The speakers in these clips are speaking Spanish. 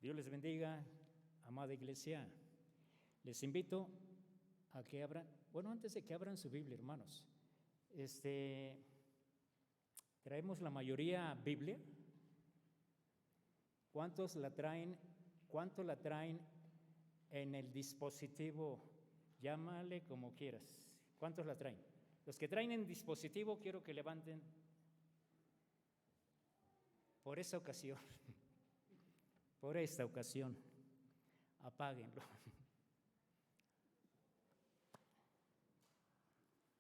Dios les bendiga, amada iglesia. Les invito a que abran, antes de que abran su Biblia, hermanos, traemos la mayoría Biblia. ¿Cuántos la traen? ¿Cuánto la traen en el dispositivo? Llámale como quieras. ¿Cuántos la traen? Los que traen en dispositivo, quiero que levanten por esta ocasión. Por esta ocasión, apáguenlo.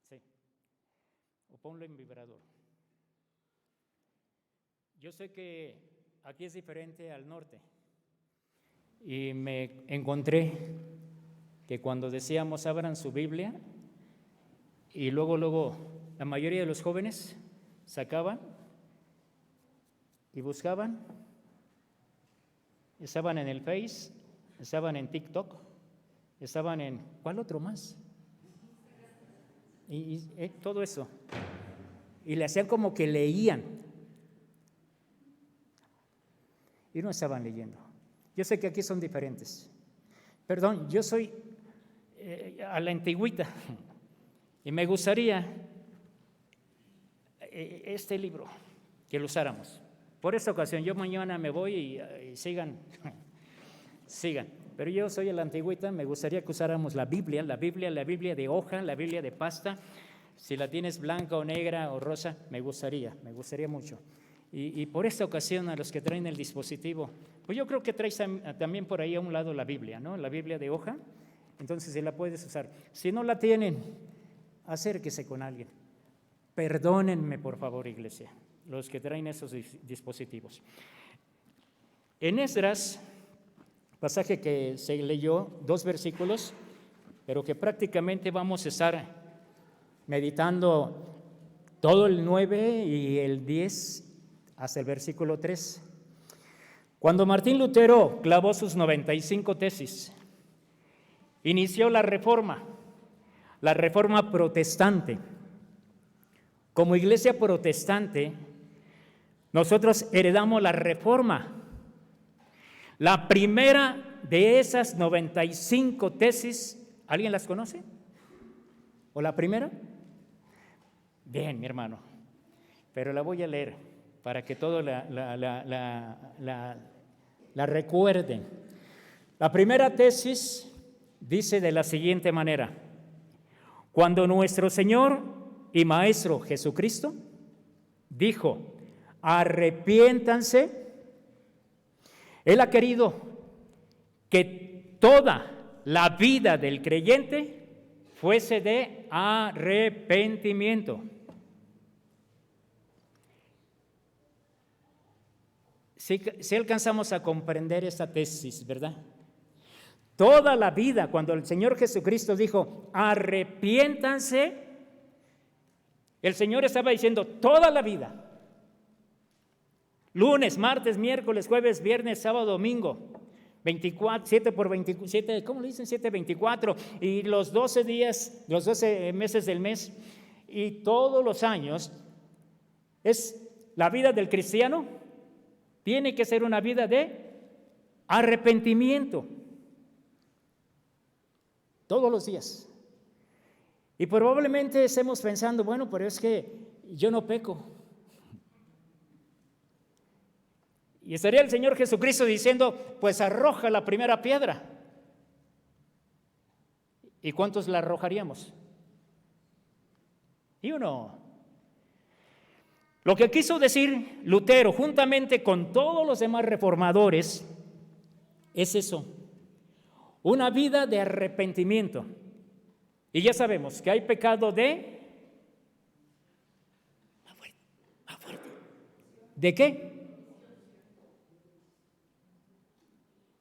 Sí, o ponlo en vibrador. Yo sé que aquí es diferente al norte y me encontré que cuando decíamos abran su Biblia y luego la mayoría de los jóvenes sacaban y buscaban. Estaban en el Face, estaban en TikTok, estaban en… ¿Cuál otro más? Y todo eso. Y le hacían como que leían. Y no estaban leyendo. Yo sé que aquí son diferentes. Perdón, yo soy a la antigüita y me gustaría este libro que lo usáramos. Por esta ocasión, yo mañana me voy y sigan, pero yo soy a la antigüita, me gustaría que usáramos la Biblia de hoja, la Biblia de pasta. Si la tienes blanca o negra o rosa, me gustaría mucho. Y por esta ocasión, a los que traen el dispositivo, pues yo creo que traes también por ahí a un lado la Biblia, ¿no? La Biblia de hoja, entonces si la puedes usar. Si no la tienen, acérquese con alguien. Perdónenme, por favor, iglesia, los que traen esos dispositivos. En Esdras, pasaje que se leyó, 2 versículos, pero que prácticamente vamos a estar meditando todo el 9 y el 10 hasta el versículo 3. Cuando Martín Lutero clavó sus 95 tesis, inició la reforma protestante. Como iglesia protestante, nosotros heredamos la reforma. La primera de esas 95 tesis, ¿alguien las conoce? ¿O la primera? Bien, mi hermano, pero la voy a leer para que todos la recuerden. La primera tesis dice de la siguiente manera: cuando nuestro Señor y Maestro Jesucristo dijo, arrepiéntanse, Él ha querido que toda la vida del creyente fuese de arrepentimiento. Si alcanzamos a comprender esta tesis, ¿verdad? Toda la vida, cuando el Señor Jesucristo dijo, arrepiéntanse, el Señor estaba diciendo toda la vida. Lunes, martes, miércoles, jueves, viernes, sábado, domingo. 24, 7 por 27, ¿cómo le dicen? 7, 24. Y los 12 días, los 12 meses del mes y todos los años, es la vida del cristiano. Tiene que ser una vida de arrepentimiento. Todos los días. Y probablemente estemos pensando, bueno, pero es que yo no peco. Y estaría el Señor Jesucristo diciendo, pues arroja la primera piedra. ¿Y cuántos la arrojaríamos? ¿Y uno? Lo que quiso decir Lutero, juntamente con todos los demás reformadores, es eso, una vida de arrepentimiento. Y ya sabemos que hay pecado de… Más fuerte. ¿De qué?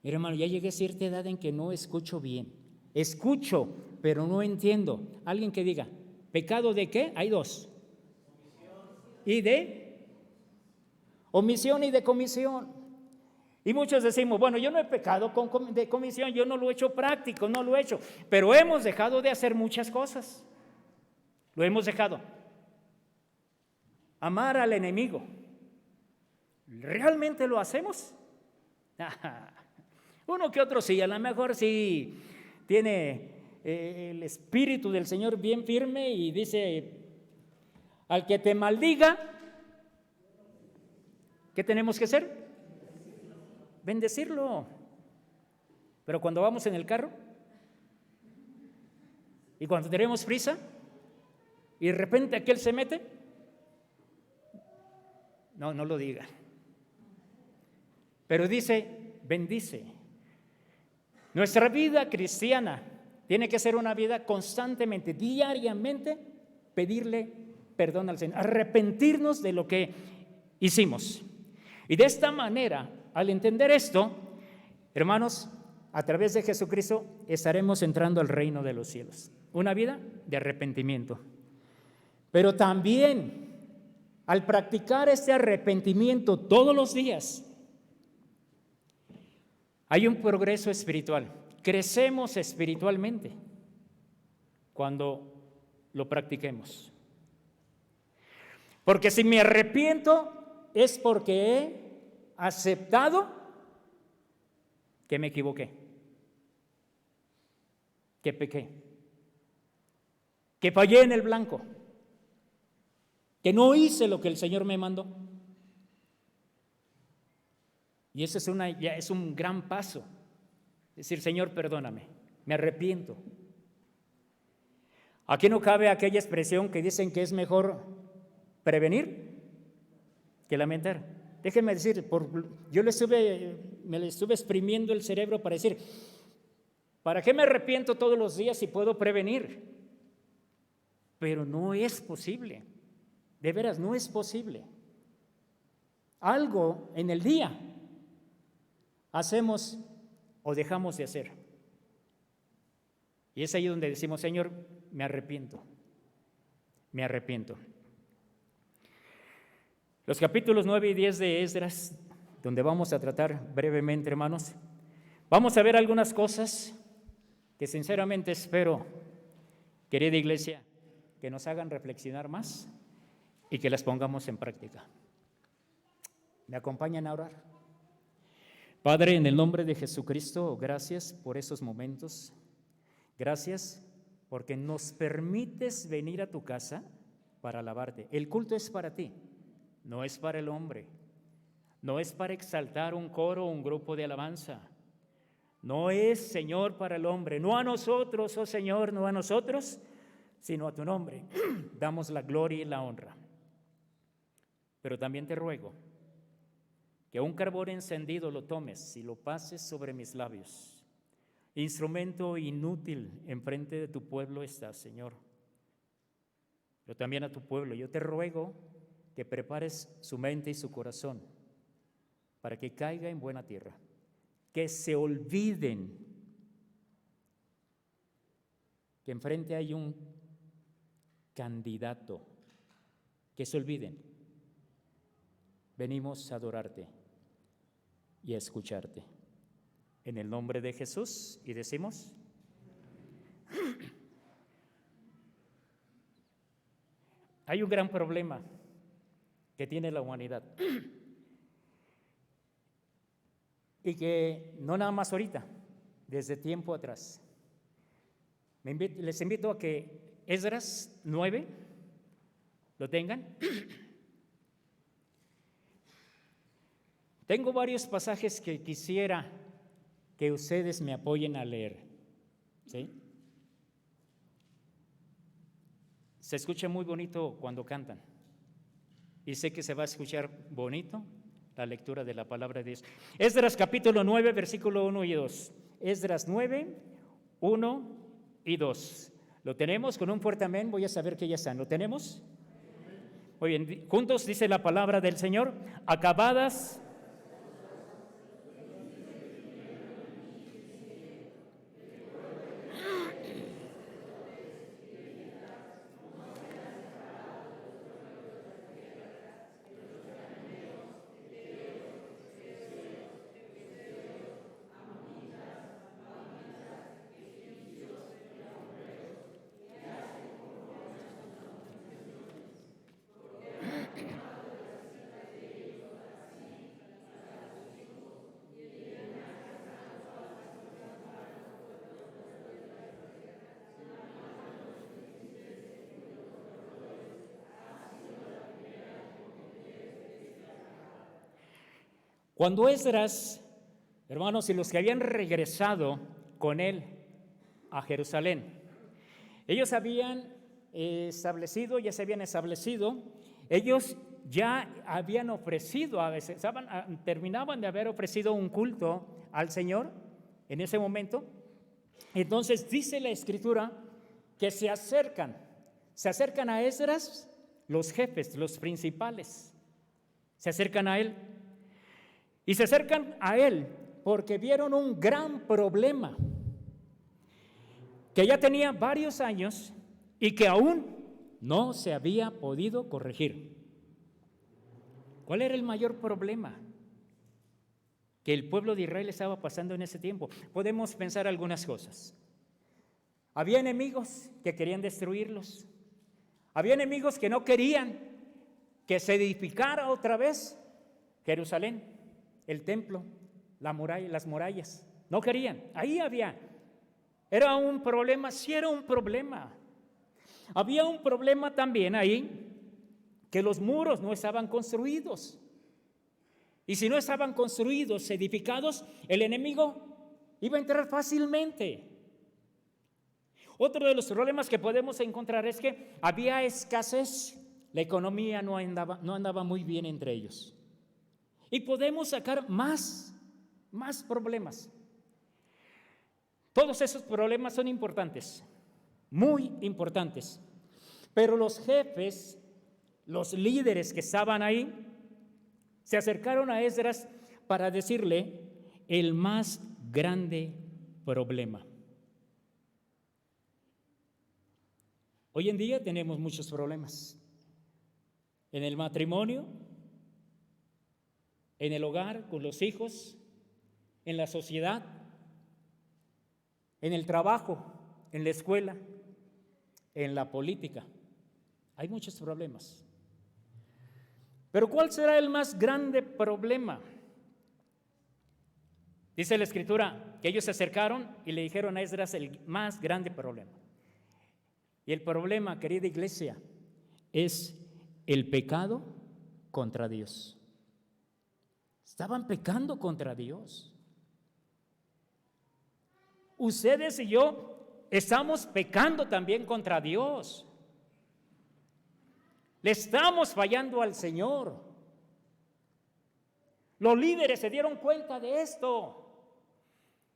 Mira, hermano, ya llegué a cierta edad en que no escucho bien. Escucho, pero no entiendo. Alguien que diga, ¿pecado de qué? Hay 2. ¿Y de? Omisión y de comisión. Y muchos decimos, bueno, yo no he pecado de comisión, yo no lo he hecho práctico, no lo he hecho, pero hemos dejado de hacer muchas cosas. Lo hemos dejado. Amar al enemigo. ¿Realmente lo hacemos? Uno que otro sí, a lo mejor sí tiene el Espíritu del Señor bien firme y dice, al que te maldiga, ¿qué tenemos que hacer? Bendecirlo. Pero cuando vamos en el carro y cuando tenemos prisa y de repente aquel se mete, no lo diga. Pero dice, bendice. Nuestra vida cristiana tiene que ser una vida constantemente, diariamente, pedirle perdón al Señor, arrepentirnos de lo que hicimos. Y de esta manera, al entender esto, hermanos, a través de Jesucristo estaremos entrando al reino de los cielos. Una vida de arrepentimiento. Pero también, al practicar este arrepentimiento todos los días, hay un progreso espiritual. Crecemos espiritualmente cuando lo practiquemos. Porque si me arrepiento es porque he aceptado que me equivoqué, que pequé, que fallé en el blanco, que no hice lo que el Señor me mandó. Y eso ya es un gran paso. Decir, Señor, perdóname, me arrepiento. Aquí no cabe aquella expresión que dicen que es mejor prevenir que lamentar. Déjenme decir, yo me le estuve exprimiendo el cerebro para decir, ¿para qué me arrepiento todos los días si puedo prevenir? Pero no es posible, de veras no es posible. Algo en el día hacemos o dejamos de hacer. Y es ahí donde decimos, Señor, me arrepiento, me arrepiento. Los capítulos 9 y 10 de Esdras, donde vamos a tratar brevemente, hermanos, vamos a ver algunas cosas que sinceramente espero, querida iglesia, que nos hagan reflexionar más y que las pongamos en práctica. ¿Me acompañan a orar? Padre, en el nombre de Jesucristo, gracias por esos momentos. Gracias porque nos permites venir a tu casa para alabarte. El culto es para ti, no es para el hombre. No es para exaltar un coro o un grupo de alabanza. No es, Señor, para el hombre. No a nosotros, oh Señor, no a nosotros, sino a tu nombre. Damos la gloria y la honra. Pero también te ruego que un carbón encendido lo tomes y lo pases sobre mis labios. Instrumento inútil enfrente de tu pueblo estás, Señor. Pero también a tu pueblo. Yo te ruego que prepares su mente y su corazón para que caiga en buena tierra. Que se olviden que enfrente hay un candidato. Que se olviden. Venimos a adorarte y a escucharte. En el nombre de Jesús, y decimos, hay un gran problema que tiene la humanidad y que no nada más ahorita, desde tiempo atrás. Les invito a que Esdras 9 lo tengan. Tengo varios pasajes que quisiera que ustedes me apoyen a leer. ¿Sí? Se escucha muy bonito cuando cantan. Y sé que se va a escuchar bonito la lectura de la palabra de Dios. Esdras capítulo 9, versículo 1 y 2. Esdras 9, 1 y 2. ¿Lo tenemos? Con un fuerte amén voy a saber que ya están. ¿Lo tenemos? Muy bien, juntos dice la palabra del Señor. Acabadas Cuando Esdras, hermanos, y los que habían regresado con él a Jerusalén, ellos ya se habían establecido, ellos ya habían ofrecido, terminaban de haber ofrecido un culto al Señor en ese momento. Entonces dice la Escritura que se acercan a Esdras los jefes, los principales, se acercan a él. Y se acercan a él porque vieron un gran problema que ya tenía varios años y que aún no se había podido corregir. ¿Cuál era el mayor problema que el pueblo de Israel estaba pasando en ese tiempo? Podemos pensar algunas cosas. Había enemigos que querían destruirlos. Había enemigos que no querían que se edificara otra vez Jerusalén, el templo, las murallas. No querían. Ahí había. Era un problema, sí era un problema. Había un problema también ahí, que los muros no estaban construidos. Y si no estaban construidos, edificados, el enemigo iba a entrar fácilmente. Otro de los problemas que podemos encontrar es que había escasez, la economía no andaba muy bien entre ellos. Y podemos sacar más problemas. Todos esos problemas son importantes, muy importantes. Pero los jefes, los líderes que estaban ahí, se acercaron a Esdras para decirle el más grande problema. Hoy en día tenemos muchos problemas. En el matrimonio, en el hogar, con los hijos, en la sociedad, en el trabajo, en la escuela, en la política. Hay muchos problemas. Pero ¿cuál será el más grande problema? Dice la Escritura que ellos se acercaron y le dijeron a Esdras el más grande problema. Y el problema, querida iglesia, es el pecado contra Dios. Estaban pecando contra Dios. Ustedes y yo estamos pecando también contra Dios. Le estamos fallando al Señor. Los líderes se dieron cuenta de esto.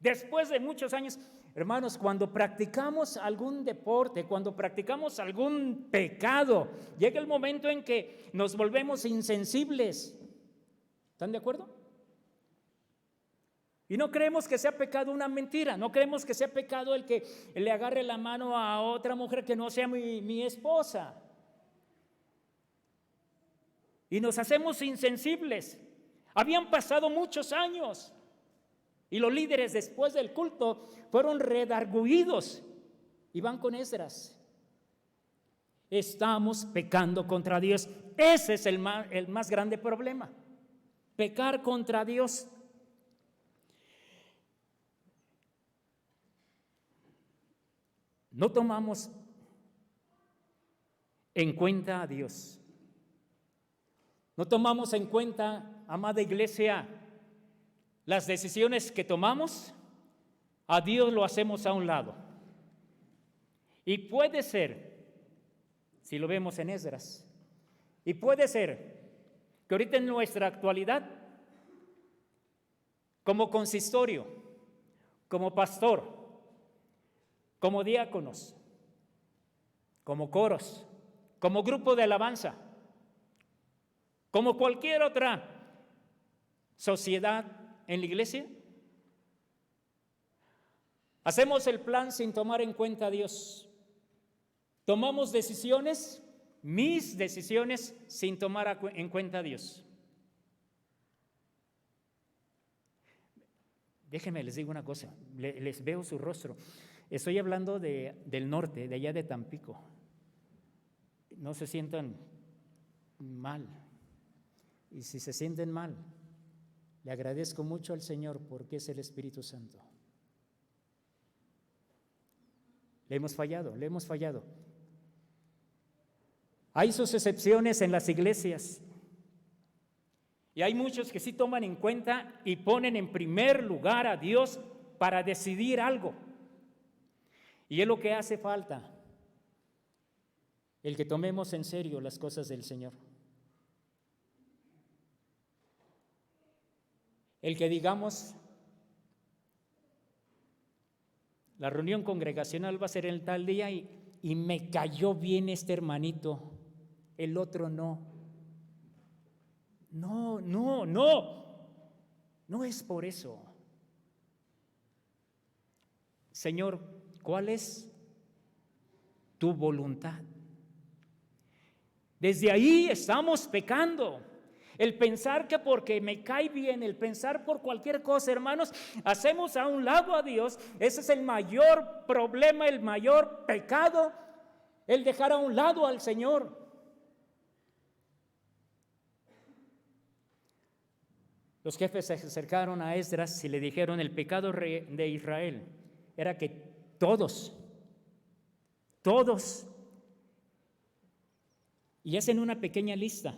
Después de muchos años, hermanos, cuando practicamos algún deporte, cuando practicamos algún pecado, llega el momento en que nos volvemos insensibles. ¿Están de acuerdo? Y no creemos que sea pecado una mentira, no creemos que sea pecado el que le agarre la mano a otra mujer que no sea mi esposa. Y nos hacemos insensibles. Habían pasado muchos años y los líderes después del culto fueron redarguidos y van con Esdras. Estamos pecando contra Dios. Ese es el más grande problema. Pecar contra Dios. No tomamos en cuenta a Dios. No tomamos en cuenta, amada iglesia, las decisiones que tomamos. A Dios lo hacemos a un lado. Y puede ser, si lo vemos en Esdras, y puede ser que ahorita en nuestra actualidad, como consistorio, como pastor, como diáconos, como coros, como grupo de alabanza, como cualquier otra sociedad en la iglesia, hacemos el plan sin tomar en cuenta a Dios. Tomamos decisiones, mis decisiones, sin tomar en cuenta a Dios. Déjenme, les digo una cosa, les veo su rostro. Estoy hablando del norte, de allá de Tampico. No se sientan mal. Y si se sienten mal, le agradezco mucho al Señor porque es el Espíritu Santo. Le hemos fallado. Hay sus excepciones en las iglesias. Y hay muchos que sí toman en cuenta y ponen en primer lugar a Dios para decidir algo. Y es lo que hace falta, el que tomemos en serio las cosas del Señor. El que digamos, la reunión congregacional va a ser el tal día y me cayó bien este hermanito, el otro no. No es por eso. Señor, ¿cuál es tu voluntad? Desde ahí estamos pecando. El pensar que porque me cae bien, el pensar por cualquier cosa, hermanos, hacemos a un lado a Dios. Ese es el mayor problema, el mayor pecado, el dejar a un lado al Señor. Los jefes se acercaron a Esdras y le dijeron: el pecado de Israel era que todos, y hacen una pequeña lista.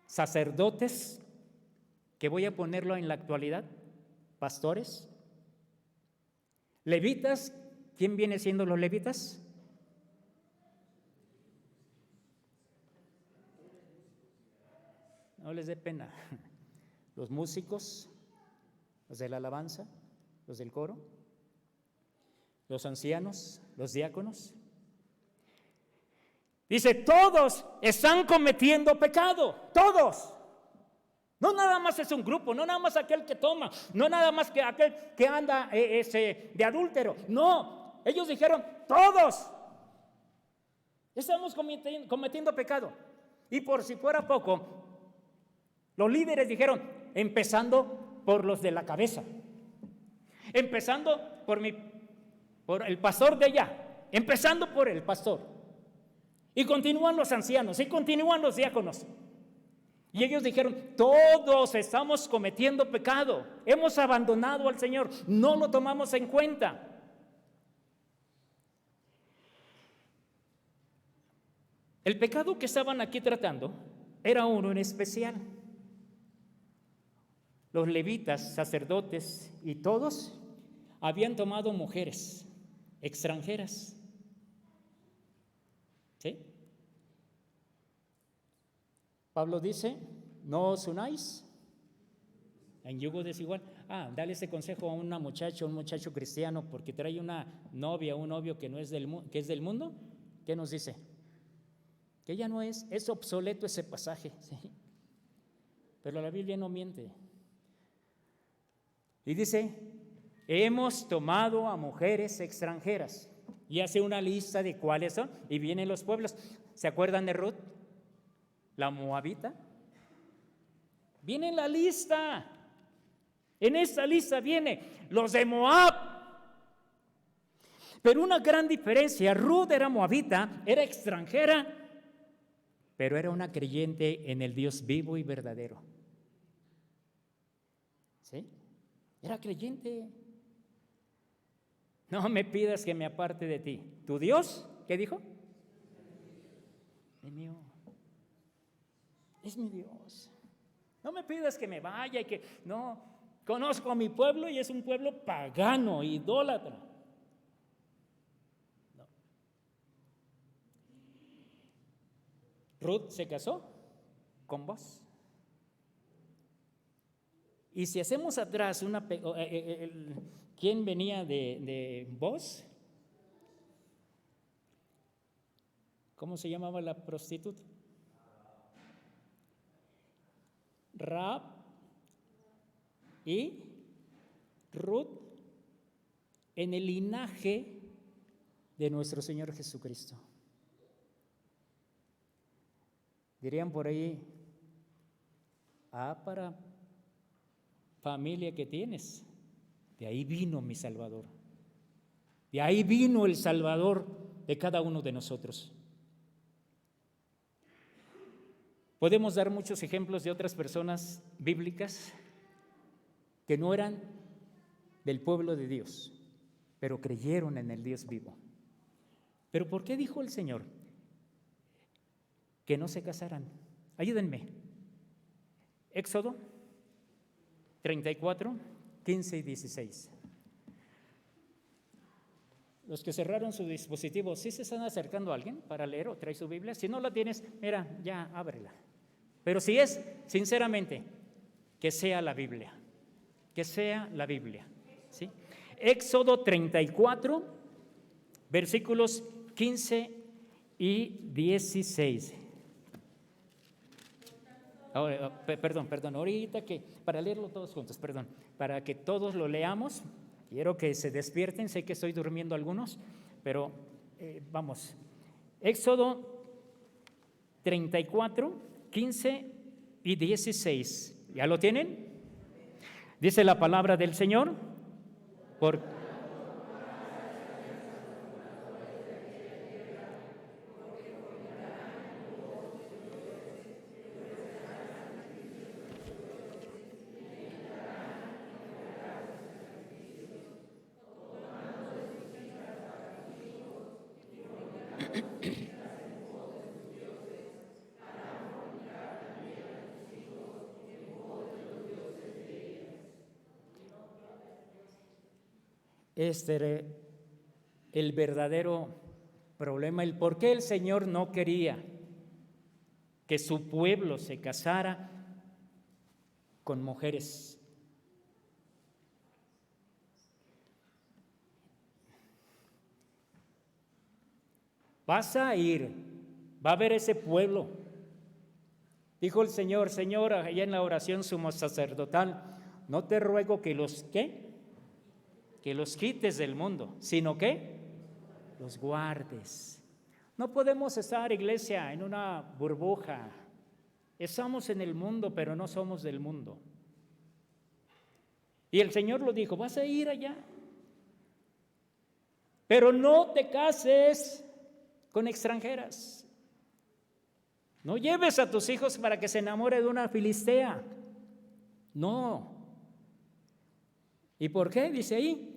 Sacerdotes, que voy a ponerlo en la actualidad, pastores, levitas. ¿Quién viene siendo los levitas? No les dé pena. Los músicos, los de la alabanza, los del coro, los ancianos, los diáconos. Dice, todos están cometiendo pecado, todos. No nada más es un grupo, no nada más aquel que toma, no nada más que aquel que anda de adúltero. No, ellos dijeron, todos estamos cometiendo pecado. Y por si fuera poco, los líderes dijeron, empezando por los de la cabeza, empezando por el pastor de allá, empezando por el pastor. Y continúan los ancianos, y continúan los diáconos. Y ellos dijeron, todos estamos cometiendo pecado, hemos abandonado al Señor, no lo tomamos en cuenta. El pecado que estaban aquí tratando era uno en especial. Los levitas, sacerdotes y todos habían tomado mujeres extranjeras. ¿Sí? Pablo dice, no os unáis en yugo desigual. Dale ese consejo a una muchacha, un muchacho cristiano, porque trae una novia, un novio que es del mundo. ¿Qué nos dice? Que ya no es obsoleto ese pasaje, ¿sí? Pero la Biblia no miente. Y dice, hemos tomado a mujeres extranjeras. Y hace una lista de cuáles son, y vienen los pueblos. ¿Se acuerdan de Ruth, la moabita? Viene en la lista. En esta lista viene los de Moab. Pero una gran diferencia, Ruth era moabita, era extranjera, pero era una creyente en el Dios vivo y verdadero. ¿Sí? Era creyente. No me pidas que me aparte de ti. ¿Tu Dios? ¿Qué dijo? Es mío. Es mi Dios. No me pidas que me vaya y que... No, conozco a mi pueblo y es un pueblo pagano, idólatra. No. Ruth se casó con Boaz. Y si hacemos atrás ¿quién venía de Boaz? ¿Cómo se llamaba la prostituta? Rahab y Ruth, en el linaje de nuestro Señor Jesucristo. Dirían por ahí, para familia que tienes, de ahí vino mi Salvador. De ahí vino el Salvador de cada uno de nosotros. Podemos dar muchos ejemplos de otras personas bíblicas que no eran del pueblo de Dios, pero creyeron en el Dios vivo. ¿Pero por qué dijo el Señor? que no se casaran. Ayúdenme. Éxodo 34, 15 y 16. Los que cerraron su dispositivo, ¿sí se están acercando a alguien para leer o trae su Biblia? Si no la tienes, mira, ya ábrela. Pero si es, sinceramente, que sea la Biblia. Que sea la Biblia. ¿Sí? Éxodo 34, versículos 15 y 16. Ahora, perdón, ahorita que, para leerlo todos juntos, para que todos lo leamos, quiero que se despierten, sé que estoy durmiendo algunos, pero vamos. Éxodo 34, 15 y 16. ¿Ya lo tienen? Dice la palabra del Señor. Este era el verdadero problema, el por qué el Señor no quería que su pueblo se casara con mujeres. Vas a ir, va a ver ese pueblo. Dijo el Señor, Señor, allá en la oración sumo sacerdotal, no te ruego que los, ¿qué? Que los quites del mundo, sino que los guardes. No podemos estar, iglesia, en una burbuja. Estamos en el mundo, pero no somos del mundo. Y el Señor lo dijo, vas a ir allá, pero no te cases con extranjeras. No lleves a tus hijos para que se enamore de una filistea. No. ¿Y por qué? Dice ahí.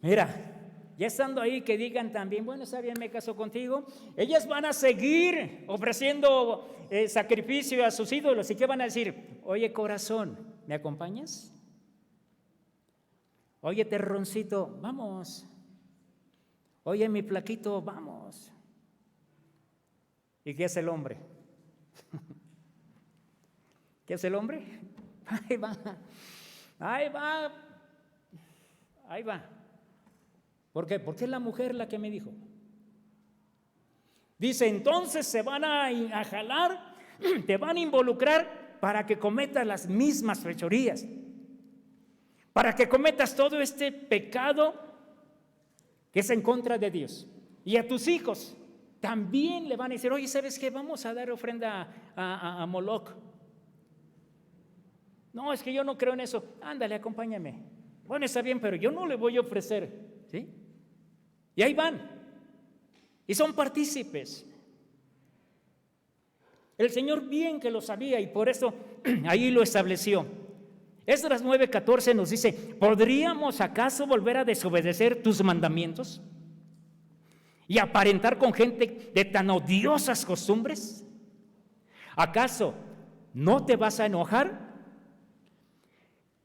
Mira, ya estando ahí que digan también, bueno, está bien, me caso contigo. Ellas van a seguir ofreciendo sacrificio a sus ídolos. ¿Y qué van a decir? Oye, corazón, ¿me acompañas? Oye, terroncito, vamos. Oye, mi flaquito, vamos. ¿Y qué hace el hombre? ¿Qué hace el hombre? Ahí va, ahí va, ahí va. ¿Por qué? Porque es la mujer la que me dijo. Dice, entonces se van a jalar, te van a involucrar para que cometas las mismas fechorías, para que cometas todo este pecado que es en contra de Dios. Y a tus hijos también le van a decir, oye, ¿sabes qué? Vamos a dar ofrenda a Moloch. No, es que yo no creo en eso. Ándale, acompáñame. Bueno, está bien, pero yo no le voy a ofrecer. ¿Sí? Y ahí van. Y son partícipes. El Señor bien que lo sabía y por eso ahí lo estableció. Esdras 9:14 nos dice, ¿podríamos acaso volver a desobedecer tus mandamientos y aparentar con gente de tan odiosas costumbres? ¿Acaso no te vas a enojar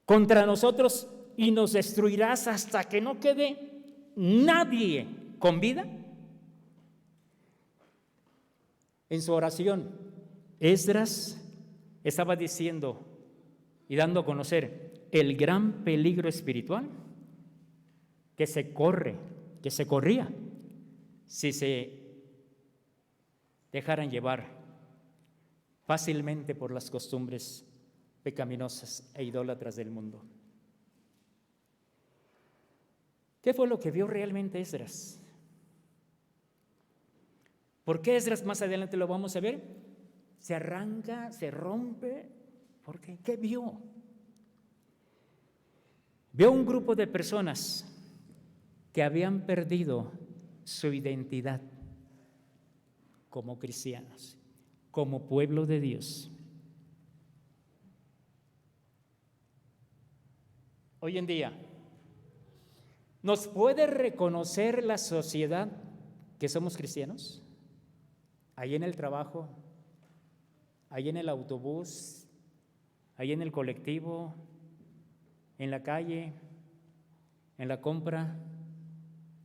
contra nosotros y nos destruirás hasta que no quede nadie con vida? En su oración, Esdras estaba diciendo y dando a conocer el gran peligro espiritual que se corría si se dejaran llevar fácilmente por las costumbres pecaminosas e idólatras del mundo. ¿Qué fue lo que vio realmente Esdras? ¿Por qué Esdras más adelante lo vamos a ver? Se arranca, se rompe. ¿Por qué? ¿Qué vio? Vio un grupo de personas que habían perdido su identidad como cristianos, como pueblo de Dios. Hoy en día, ¿nos puede reconocer la sociedad que somos cristianos? Ahí en el trabajo, ahí en el autobús, ahí en el colectivo, en la calle, en la compra,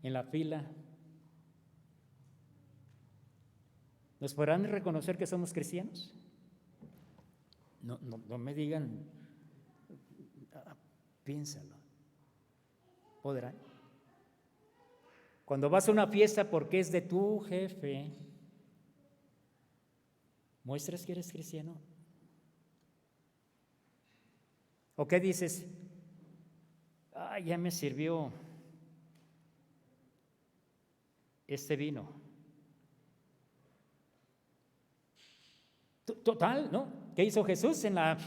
en la fila. ¿Nos podrán reconocer que somos cristianos? No me digan, piénsalo. ¿Podrán? Cuando vas a una fiesta porque es de tu jefe, ¿muestras que eres cristiano? ¿O qué dices? Ya me sirvió este vino. Total, ¿no? ¿Qué hizo Jesús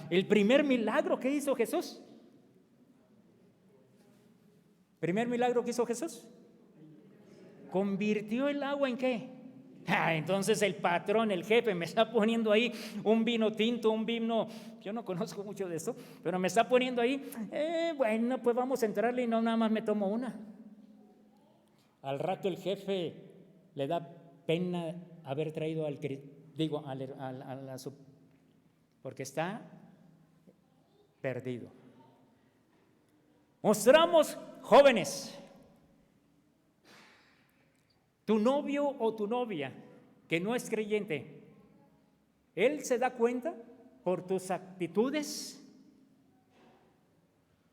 el primer milagro que hizo Jesús? ¿Primer milagro que hizo Jesús? ¿Convirtió el agua en qué? Entonces el patrón, el jefe, me está poniendo ahí un vino tinto, un vino, yo no conozco mucho de esto, pero me está poniendo ahí, bueno, pues vamos a entrarle y no nada más me tomo una. Al rato el jefe le da pena haber traído porque está perdido. Mostramos, jóvenes, tu novio o tu novia que no es creyente, él se da cuenta por tus actitudes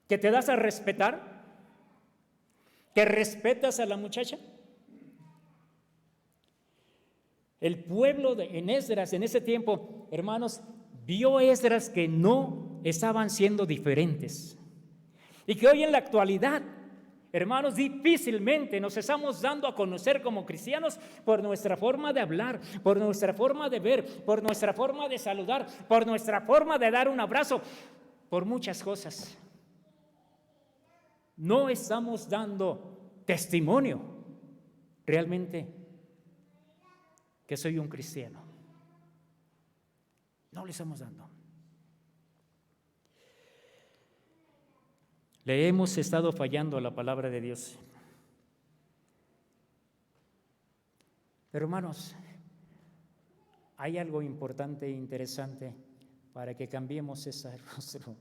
que te das a respetar, que respetas a la muchacha. El pueblo en Esdras en ese tiempo, hermanos, vio Esdras que no estaban siendo diferentes y que hoy en la actualidad, hermanos, difícilmente nos estamos dando a conocer como cristianos por nuestra forma de hablar, por nuestra forma de ver, por nuestra forma de saludar, por nuestra forma de dar un abrazo, por muchas cosas. No estamos dando testimonio realmente que soy un cristiano. No le estamos dando. Le hemos estado fallando a la palabra de Dios. Pero hermanos, hay algo importante e interesante para que cambiemos ese rostro.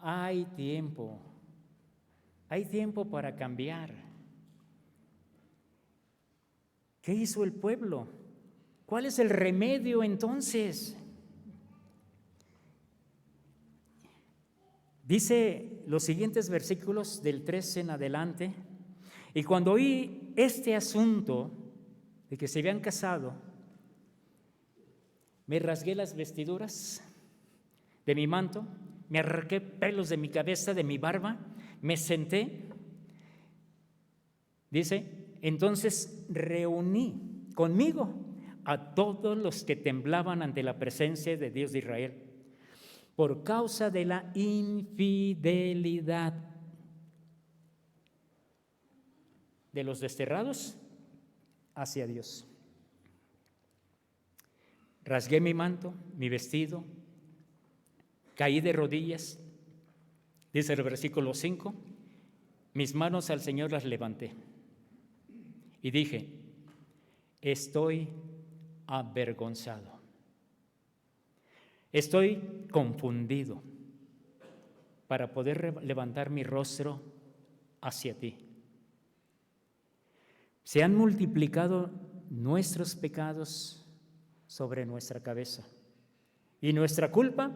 Hay tiempo para cambiar. ¿Qué hizo el pueblo? ¿Cuál es el remedio entonces? Dice los siguientes versículos del 13 en adelante: y cuando oí este asunto de que se habían casado, me rasgué las vestiduras de mi manto, me arranqué pelos de mi cabeza, de mi barba, me senté. Dice, entonces reuní conmigo a todos los que temblaban ante la presencia de Dios de Israel, por causa de la infidelidad de los desterrados hacia Dios. Rasgué mi manto, mi vestido, caí de rodillas, dice el versículo 5, mis manos al Señor las levanté y dije, estoy avergonzado, estoy confundido para poder levantar mi rostro hacia ti. Se han multiplicado nuestros pecados sobre nuestra cabeza y nuestra culpa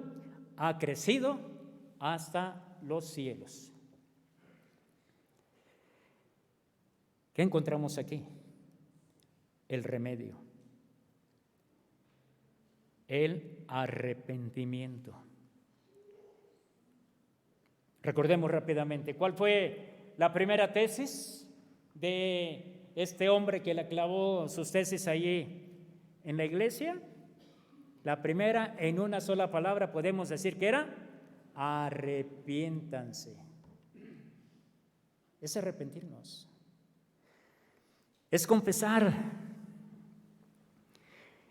ha crecido hasta los cielos. ¿Qué encontramos aquí? El remedio, el arrepentimiento. Recordemos rápidamente, ¿cuál fue la primera tesis de este hombre que le clavó sus tesis allí en la iglesia? La primera, en una sola palabra, podemos decir que era arrepiéntanse. Es arrepentirnos. Es confesar.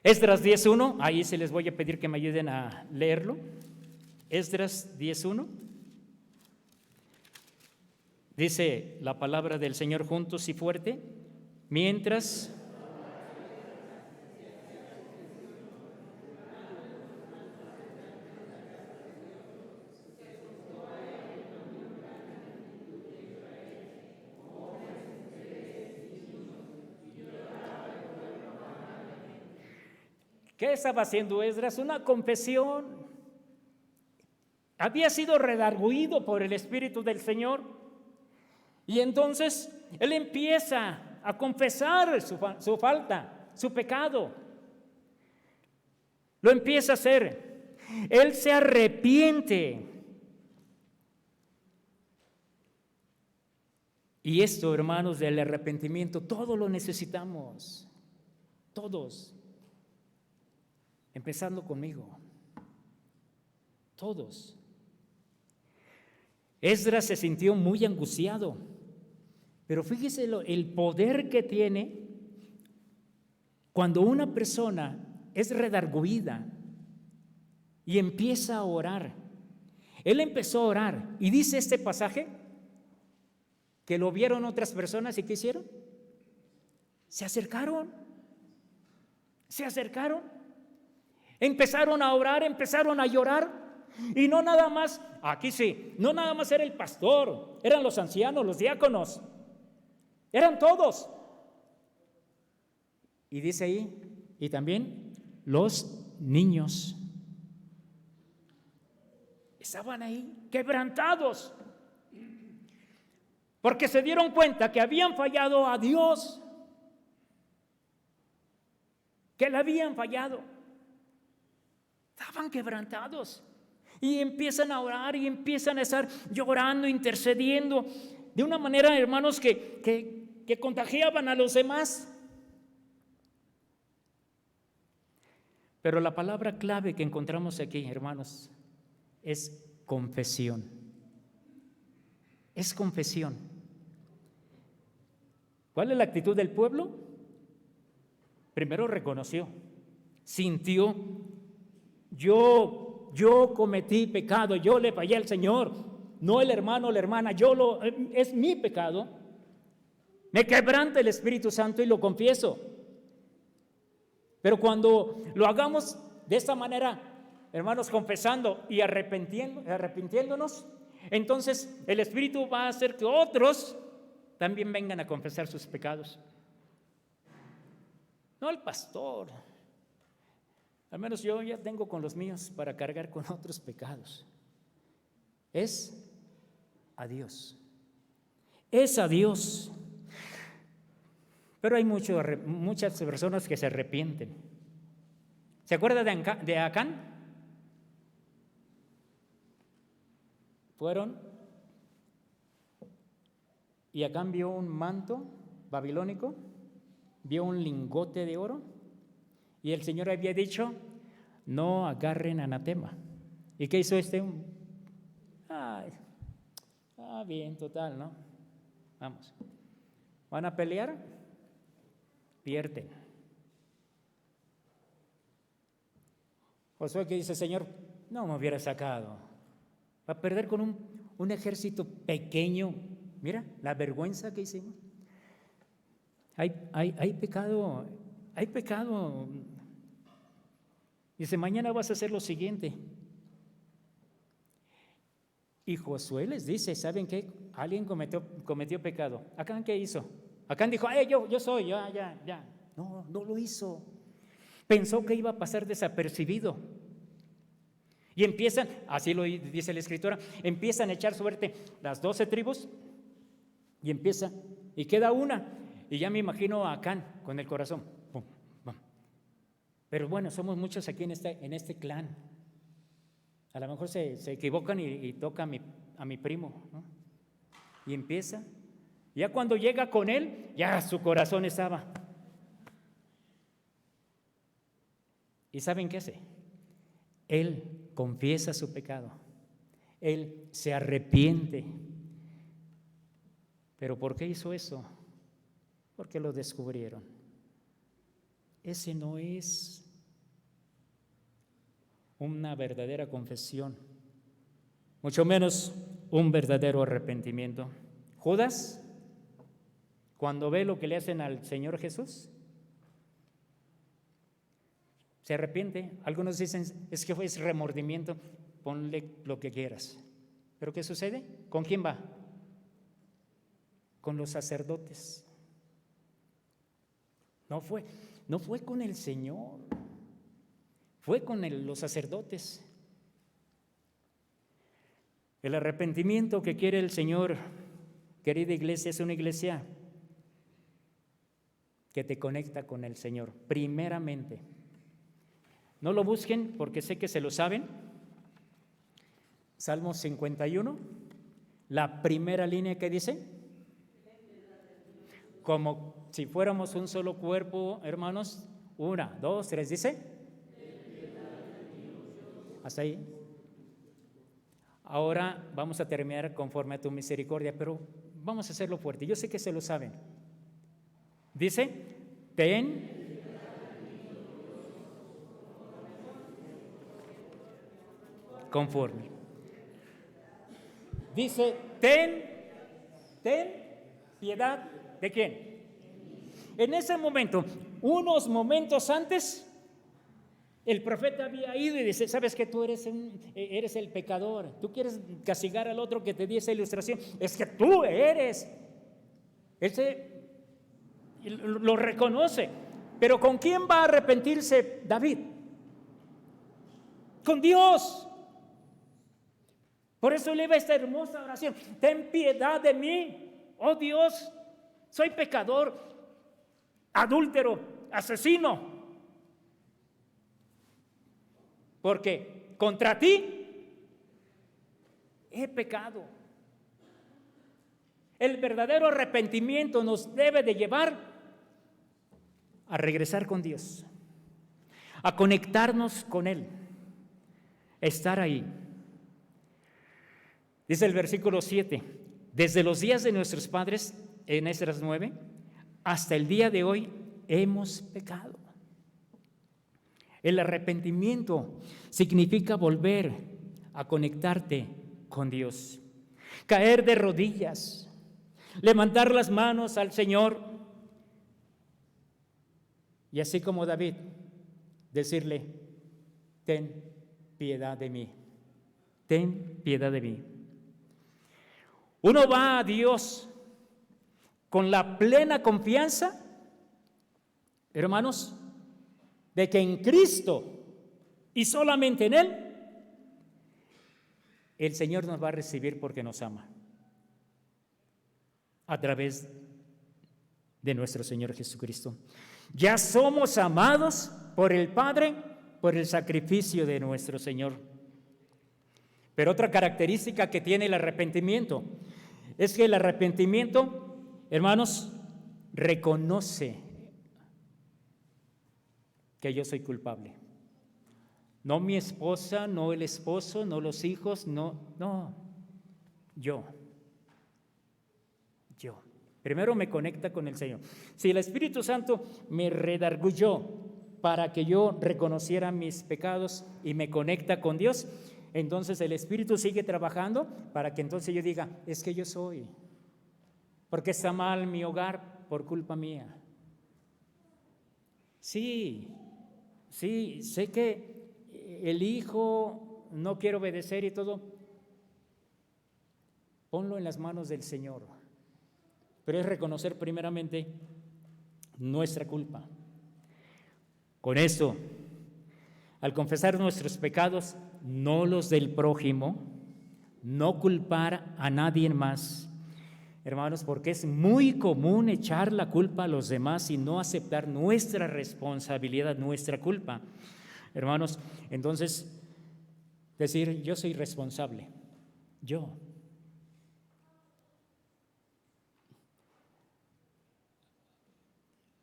Esdras 10:1, ahí se les voy a pedir que me ayuden a leerlo. Esdras 10:1. Dice la palabra del Señor juntos y fuerte, mientras ¿Qué estaba haciendo Esdras? Una confesión. Había sido redarguido por el Espíritu del Señor. Y entonces él empieza a confesar su falta, su pecado. Lo empieza a hacer. Él se arrepiente. Y esto, hermanos, del arrepentimiento, todos lo necesitamos. Todos. Empezando conmigo. Todos. Esdras se sintió muy angustiado. Pero fíjese el poder que tiene cuando una persona es redarguida y empieza a orar. Él empezó a orar y dice este pasaje que lo vieron otras personas y ¿qué hicieron? Se acercaron, empezaron a orar, empezaron a llorar. Y no nada más, aquí sí, no nada más era el pastor, eran los ancianos, los diáconos, eran todos. Y dice ahí, y también los niños estaban ahí quebrantados, porque se dieron cuenta que habían fallado a Dios, que le habían fallado. Estaban quebrantados y empiezan a orar y empiezan a estar llorando, intercediendo de una manera, hermanos, que contagiaban a los demás. Pero la palabra clave que encontramos aquí, hermanos, es confesión. Es confesión. ¿Cuál es la actitud del pueblo? Primero reconoció, sintió, yo cometí pecado, yo le fallé al Señor, no el hermano o la hermana, es mi pecado. Me quebranta el Espíritu Santo y lo confieso. Pero cuando lo hagamos de esta manera, hermanos, confesando y arrepintiéndonos, entonces el Espíritu va a hacer que otros también vengan a confesar sus pecados. No el pastor. Al menos yo ya tengo con los míos para cargar con otros pecados. Es a Dios. Es a Dios. Pero hay muchas personas que se arrepienten. ¿Se acuerda de Acán? Fueron y Acán vio un manto babilónico, vio un lingote de oro y el Señor había dicho, no agarren anatema. ¿Y qué hizo este? Bien, total, ¿no? Vamos. ¿Van a pelear? Pierden. Josué que dice, Señor, no me hubiera sacado. Va a perder con un ejército pequeño. Mira, la vergüenza que hicimos. Hay pecado, hay pecado. Dice, mañana vas a hacer lo siguiente. Y Josué les dice, ¿saben qué? Alguien cometió pecado. ¿Acán qué hizo? Acán dijo, yo soy, ya. No lo hizo. Pensó que iba a pasar desapercibido. Y empiezan, así lo dice la Escritura, empiezan a echar suerte las 12 tribus y queda una. Y ya me imagino a Acán con el corazón. Pum, pum. Pero bueno, somos muchos aquí en este clan. A lo mejor se equivocan y toca a mi primo, ¿no? Y empieza. Ya cuando llega con él, ya su corazón estaba. ¿Y saben qué hace? Él confiesa su pecado. Él se arrepiente. ¿Pero por qué hizo eso? Porque lo descubrieron. Ese no es una verdadera confesión, mucho menos un verdadero arrepentimiento. Judas, cuando ve lo que le hacen al Señor Jesús, se arrepiente. Algunos dicen, es que fue remordimiento, ponle lo que quieras. ¿Pero qué sucede? ¿Con quién va? Con los sacerdotes. No fue con el Señor. Fue con los sacerdotes. El arrepentimiento que quiere el Señor, querida iglesia, es una iglesia que te conecta con el Señor, primeramente. No lo busquen porque sé que se lo saben. Salmo 51, la primera línea que dice, como si fuéramos un solo cuerpo, hermanos, 1, 2, 3, dice. Hasta ahí. Ahora vamos a terminar conforme a tu misericordia, pero vamos a hacerlo fuerte. Yo sé que se lo saben. Dice, ten conforme. Dice, ten piedad ¿de quién? En ese momento, unos momentos antes, el profeta había ido y dice, sabes que tú eres el pecador, tú quieres castigar al otro que te di esa ilustración, es que tú eres. Lo reconoce. Pero ¿con quién va a arrepentirse David? Con Dios. Por eso eleva esta hermosa oración, ten piedad de mí, oh Dios, soy pecador, adúltero, asesino, porque contra ti he pecado. El verdadero arrepentimiento nos debe de llevar a regresar con Dios, a conectarnos con Él, a estar ahí. Dice el versículo 7, desde los días de nuestros padres, en Esdras 9, hasta el día de hoy hemos pecado. El arrepentimiento significa volver a conectarte con Dios, caer de rodillas, levantar las manos al Señor y así como David, decirle, ten piedad de mí, ten piedad de mí. Uno va a Dios con la plena confianza, hermanos, de que en Cristo y solamente en Él, el Señor nos va a recibir porque nos ama, a través de nuestro Señor Jesucristo. Ya somos amados por el Padre, por el sacrificio de nuestro Señor. Pero otra característica que tiene el arrepentimiento es que el arrepentimiento, hermanos, reconoce que yo soy culpable. No mi esposa, no el esposo, no los hijos, no, yo. Primero me conecta con el Señor. Si el Espíritu Santo me redarguyó para que yo reconociera mis pecados y me conecta con Dios, entonces el Espíritu sigue trabajando para que entonces yo diga, es que yo soy, porque está mal mi hogar por culpa mía. Sí, sé que el hijo no quiere obedecer y todo, ponlo en las manos del Señor, pero es reconocer primeramente nuestra culpa. Con esto, al confesar nuestros pecados, no los del prójimo, no culpar a nadie más, hermanos, porque es muy común echar la culpa a los demás y no aceptar nuestra responsabilidad, nuestra culpa. Hermanos, entonces, decir, yo soy responsable, yo.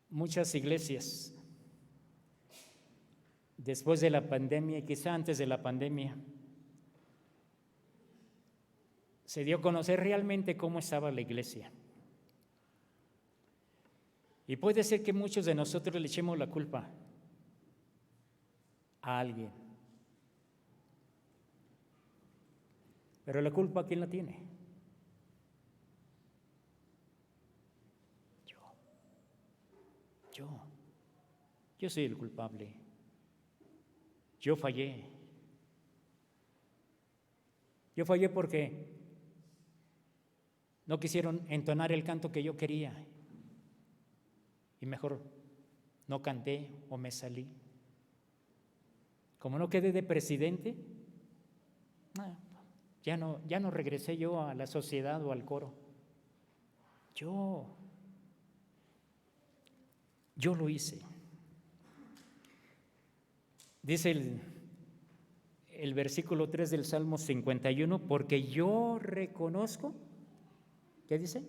Muchas iglesias, después de la pandemia y quizá antes de la pandemia, se dio a conocer realmente cómo estaba la iglesia. Y puede ser que muchos de nosotros le echemos la culpa a alguien. Pero la culpa, ¿quién la tiene? Yo soy el culpable. Yo fallé. Yo fallé porque no quisieron entonar el canto que yo quería y mejor no canté o me salí. Como no quedé de presidente, ya no regresé yo a la sociedad o al coro. Yo lo hice. Dice el versículo 3 del Salmo 51, porque yo reconozco, ¿qué dice?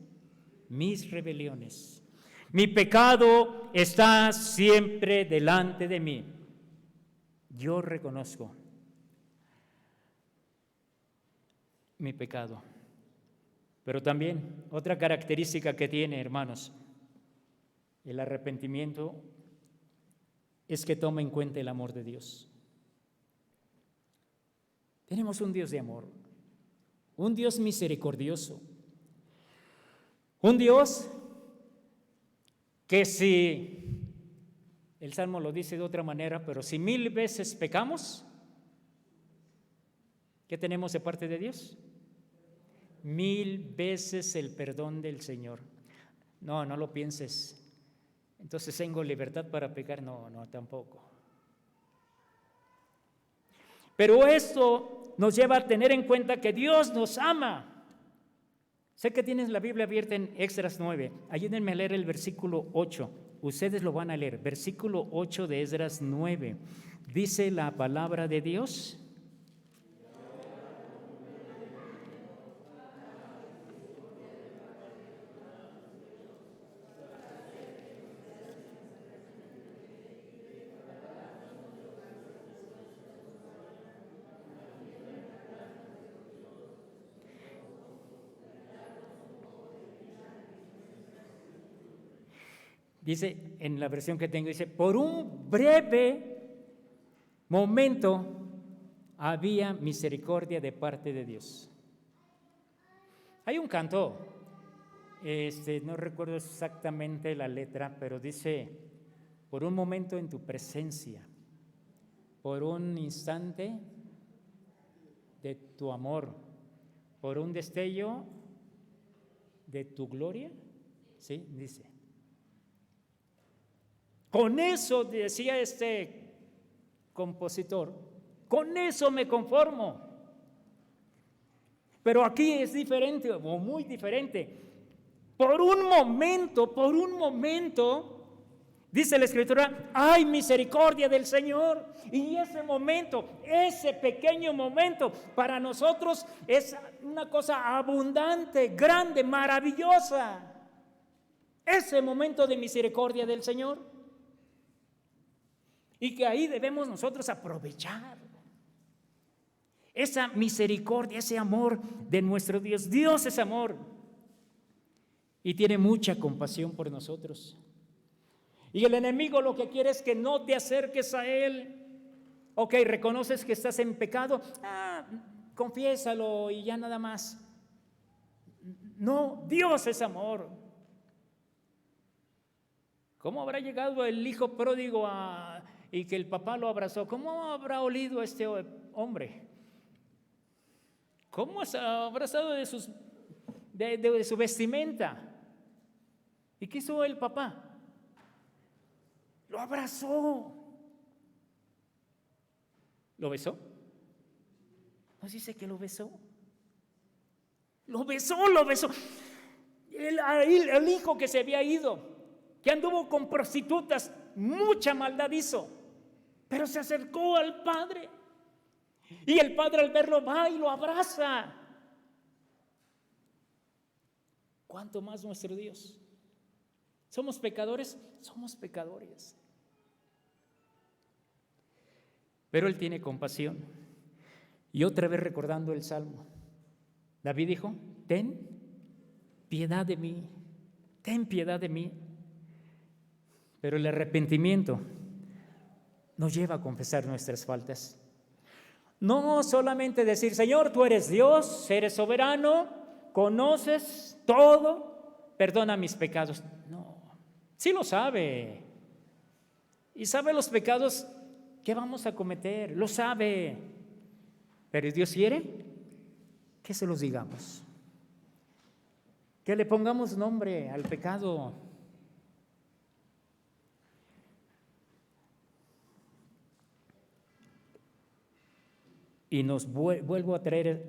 Mis rebeliones. Mi pecado está siempre delante de mí. Yo reconozco mi pecado. Pero también otra característica que tiene, hermanos, el arrepentimiento es que toma en cuenta el amor de Dios. Tenemos un Dios de amor, un Dios misericordioso, un Dios que si, el Salmo lo dice de otra manera, pero si 1000 veces pecamos, ¿qué tenemos de parte de Dios? 1000 veces el perdón del Señor. No lo pienses. Entonces tengo libertad para pecar. No, tampoco. Pero esto nos lleva a tener en cuenta que Dios nos ama. Sé que tienes la Biblia abierta en Esdras 9. Ayúdenme a leer el versículo 8. Ustedes lo van a leer. Versículo 8 de Esdras 9. Dice la palabra de Dios. Dice, en la versión que tengo, dice, por un breve momento había misericordia de parte de Dios. Hay un canto, no recuerdo exactamente la letra, pero dice, por un momento en tu presencia, por un instante de tu amor, por un destello de tu gloria, ¿sí? Dice. Con eso, decía este compositor, con eso me conformo. Pero aquí es diferente, o muy diferente. Por un momento, dice la Escritura, hay misericordia del Señor. Y ese momento, ese pequeño momento, para nosotros es una cosa abundante, grande, maravillosa. Ese momento de misericordia del Señor. Y que ahí debemos nosotros aprovechar esa misericordia, ese amor de nuestro Dios. Dios es amor y tiene mucha compasión por nosotros. Y el enemigo lo que quiere es que no te acerques a Él. Ok, reconoces que estás en pecado, confiésalo y ya nada más. No, Dios es amor. ¿Cómo habrá llegado el hijo pródigo y que el papá lo abrazó? ¿Cómo habrá olido a este hombre? ¿Cómo se ha abrazado de su vestimenta? ¿Y qué hizo el papá? Lo abrazó. ¿Lo besó? Nos dice que lo besó. Lo besó. El hijo que se había ido, que anduvo con prostitutas, mucha maldad hizo, pero se acercó al padre. Y el padre al verlo va y lo abraza. ¿Cuánto más nuestro Dios? ¿Somos pecadores? Somos pecadores. Pero Él tiene compasión. Y otra vez recordando el Salmo, David dijo, ten piedad de mí, ten piedad de mí. Pero el arrepentimiento nos lleva a confesar nuestras faltas. No solamente decir, Señor, tú eres Dios, eres soberano, conoces todo, perdona mis pecados. No, sí lo sabe. Y sabe los pecados que vamos a cometer, lo sabe. Pero Dios quiere que se los digamos, que le pongamos nombre al pecado. Y nos vuelvo a traer,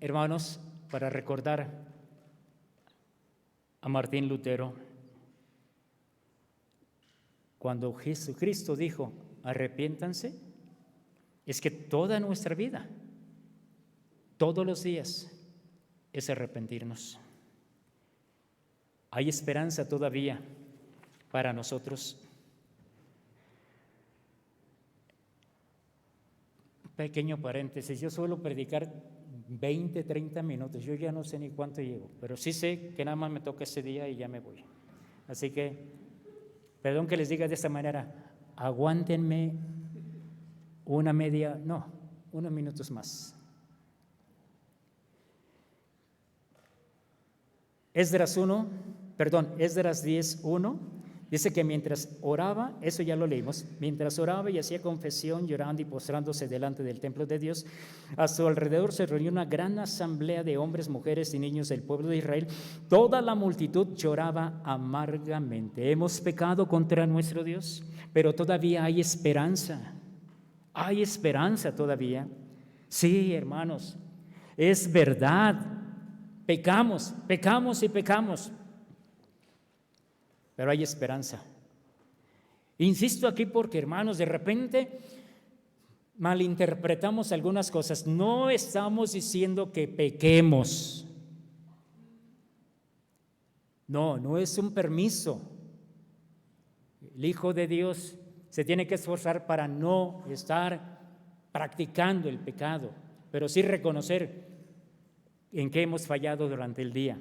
hermanos, para recordar a Martín Lutero, cuando Jesucristo dijo, arrepiéntanse, es que toda nuestra vida, todos los días, es arrepentirnos. Hay esperanza todavía para nosotros. Pequeño paréntesis, yo suelo predicar 20, 30 minutos, yo ya no sé ni cuánto llevo, pero sí sé que nada más me toca ese día y ya me voy. Así que, perdón que les diga de esta manera, aguántenme unos minutos más. Esdras 10:1 dice que mientras oraba, eso ya lo leímos, mientras oraba y hacía confesión, llorando y postrándose delante del templo de Dios, a su alrededor se reunió una gran asamblea de hombres, mujeres y niños del pueblo de Israel. Toda la multitud lloraba amargamente. Hemos pecado contra nuestro Dios, pero todavía hay esperanza. Hay esperanza todavía. Sí, hermanos, es verdad. Pecamos y pecamos, pero hay esperanza. Insisto aquí porque, hermanos, de repente malinterpretamos algunas cosas. No estamos diciendo que pequemos. No es un permiso. El Hijo de Dios se tiene que esforzar para no estar practicando el pecado, pero sí reconocer en qué hemos fallado durante el día.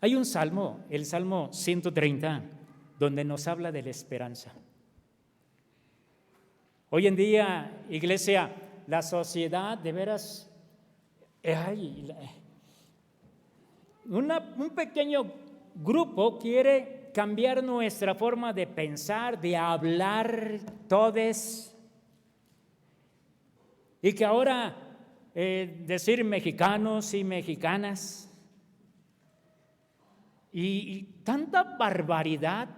Hay un salmo, el Salmo 130, donde nos habla de la esperanza. Hoy en día, iglesia, la sociedad de veras, un pequeño grupo quiere cambiar nuestra forma de pensar, de hablar, todes, y que ahora decir mexicanos y mexicanas y tanta barbaridad.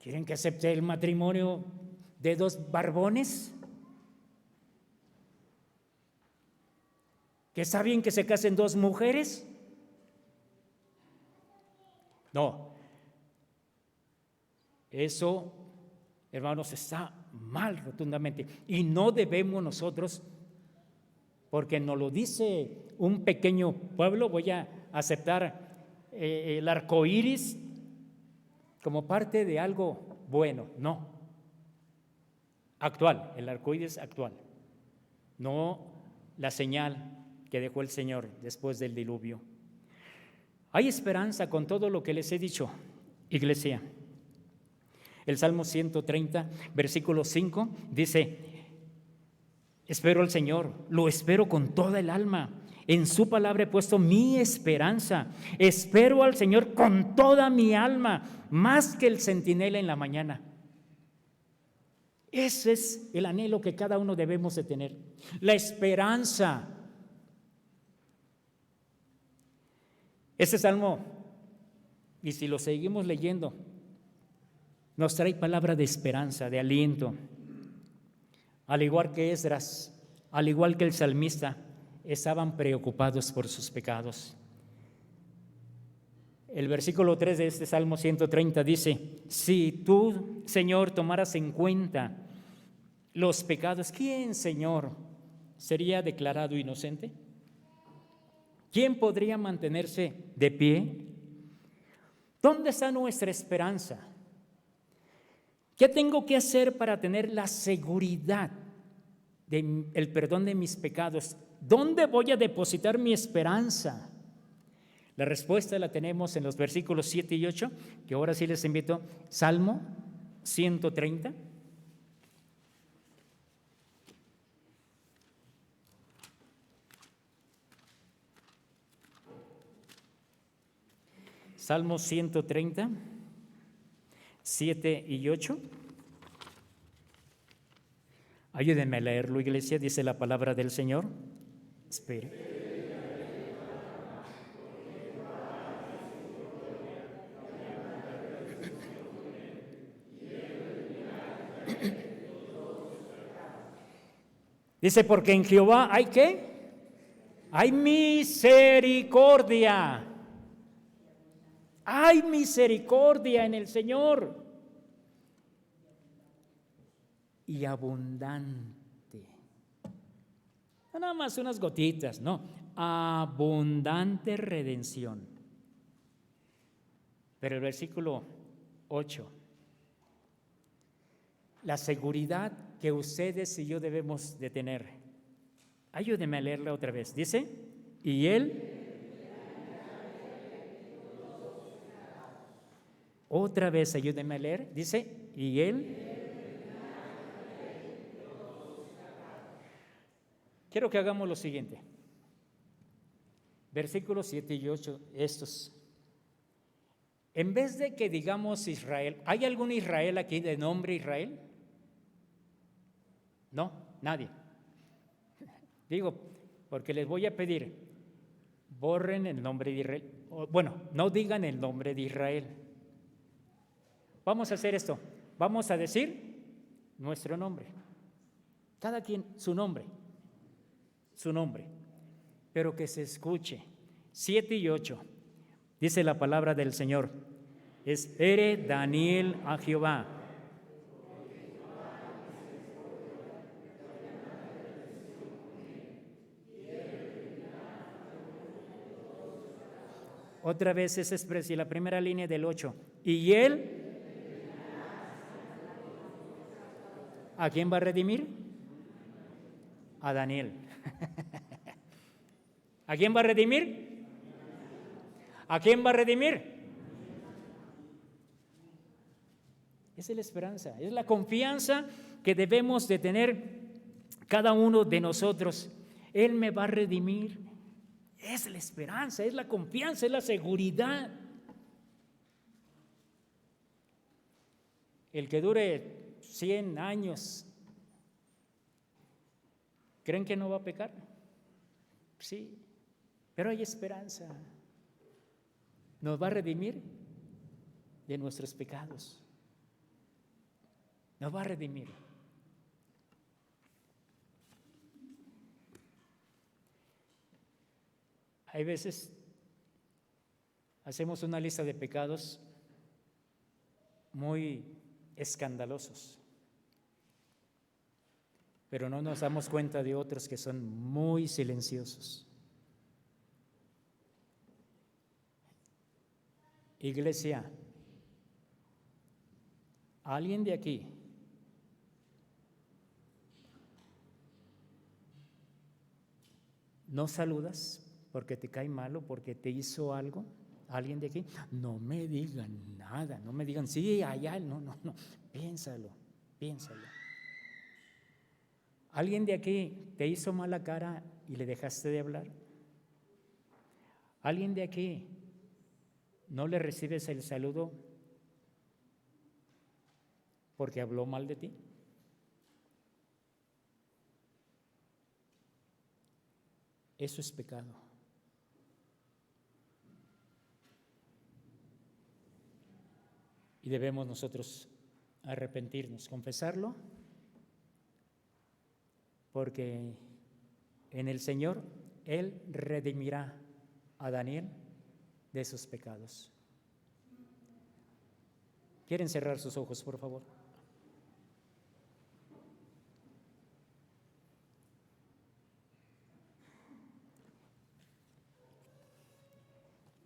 ¿Quieren que acepte el matrimonio de dos barbones? ¿Que está bien que se casen dos mujeres? No. Eso, hermanos, está mal rotundamente. Y no debemos nosotros, porque nos lo dice un pequeño pueblo, voy a aceptar el arco iris como parte de algo bueno. No. Actual, el arco iris actual. No la señal que dejó el Señor después del diluvio. Hay esperanza con todo lo que les he dicho, iglesia. El Salmo 130, versículo 5, dice, espero al Señor, lo espero con toda el alma. En su palabra he puesto mi esperanza. Espero al Señor con toda mi alma, más que el centinela en la mañana. Ese es el anhelo que cada uno debemos de tener, la esperanza. Este salmo, y si lo seguimos leyendo, nos trae palabra de esperanza, de aliento. Al igual que Esdras, al igual que el salmista, estaban preocupados por sus pecados. El versículo 3 de este Salmo 130 dice, si tú, Señor, tomaras en cuenta los pecados, ¿quién, Señor, sería declarado inocente? ¿Quién podría mantenerse de pie? ¿Dónde está nuestra esperanza? ¿Qué tengo que hacer para tener la seguridad del perdón de mis pecados? ¿Dónde voy a depositar mi esperanza? La respuesta la tenemos en los versículos 7 y 8, que ahora sí les invito. Salmo 130. Salmo 130. 7 y 8. Ayúdenme a leerlo, iglesia, dice la palabra del Señor. Espere. Dice, porque en Jehová hay ¿qué? Hay misericordia. Hay misericordia en el Señor. Y abundante. No nada más unas gotitas, no. Abundante redención. Pero el versículo 8. La seguridad que ustedes y yo debemos de tener. Ayúdenme a leerla otra vez. Dice, y Él... Otra vez, ayúdenme a leer. Dice, y Él... Quiero que hagamos lo siguiente. Versículos 7 y 8, estos. En vez de que digamos Israel, ¿hay algún Israel aquí de nombre Israel? No, nadie. Digo, porque les voy a pedir, borren el nombre de Israel. Bueno, no digan el nombre de Israel. Vamos a hacer esto. Vamos a decir nuestro nombre. Cada quien su nombre. Su nombre. Pero que se escuche. 7 y 8. Dice la palabra del Señor. Espere Daniel a Jehová. Otra vez esa expresión, la primera línea del 8. Y Él, ¿a quién va a redimir? A Daniel. ¿A quién va a redimir? ¿A quién va a redimir? Esa es la esperanza, es la confianza que debemos de tener cada uno de nosotros. Él me va a redimir. Es la esperanza, es la confianza, es la seguridad. El que dure 100 años, ¿creen que no va a pecar? Sí, pero hay esperanza. Nos va a redimir de nuestros pecados. Nos va a redimir. Hay veces hacemos una lista de pecados muy escandalosos, pero no nos damos cuenta de otros que son muy silenciosos. Iglesia, ¿alguien de aquí no saludas porque te cae mal o porque te hizo algo? ¿Alguien de aquí? No me digan nada, no me digan, sí, allá, no, piénsalo. ¿Alguien de aquí te hizo mala cara y le dejaste de hablar? ¿Alguien de aquí no le recibes el saludo porque habló mal de ti? Eso es pecado. Y debemos nosotros arrepentirnos, confesarlo, porque en el Señor Él redimirá a Daniel de sus pecados. ¿Quieren cerrar sus ojos, por favor?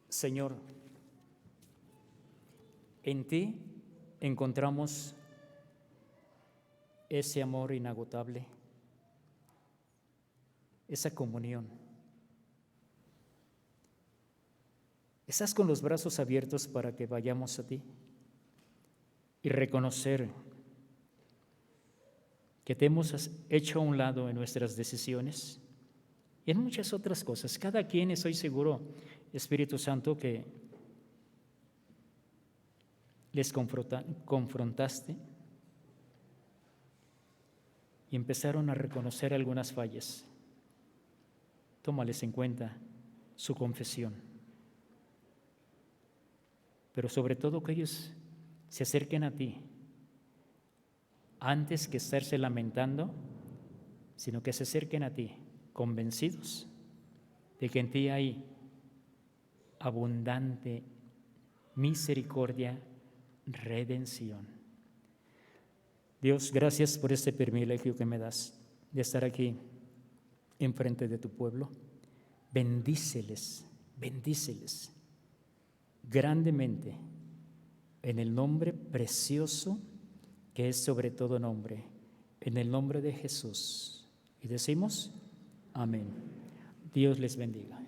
Señor, en ti encontramos ese amor inagotable, esa comunión. Estás con los brazos abiertos para que vayamos a ti y reconocer que te hemos hecho a un lado en nuestras decisiones y en muchas otras cosas. Cada quien, estoy seguro, Espíritu Santo, que les confrontaste y empezaron a reconocer algunas fallas. Tómales en cuenta su confesión, pero sobre todo que ellos se acerquen a ti antes que estarse lamentando, sino que se acerquen a ti, convencidos de que en ti hay abundante misericordia, redención. Dios, gracias por este privilegio que me das de estar aquí enfrente de tu pueblo. Bendíceles, bendíceles grandemente en el nombre precioso que es sobre todo nombre, en el nombre de Jesús. Y decimos, amén. Dios les bendiga.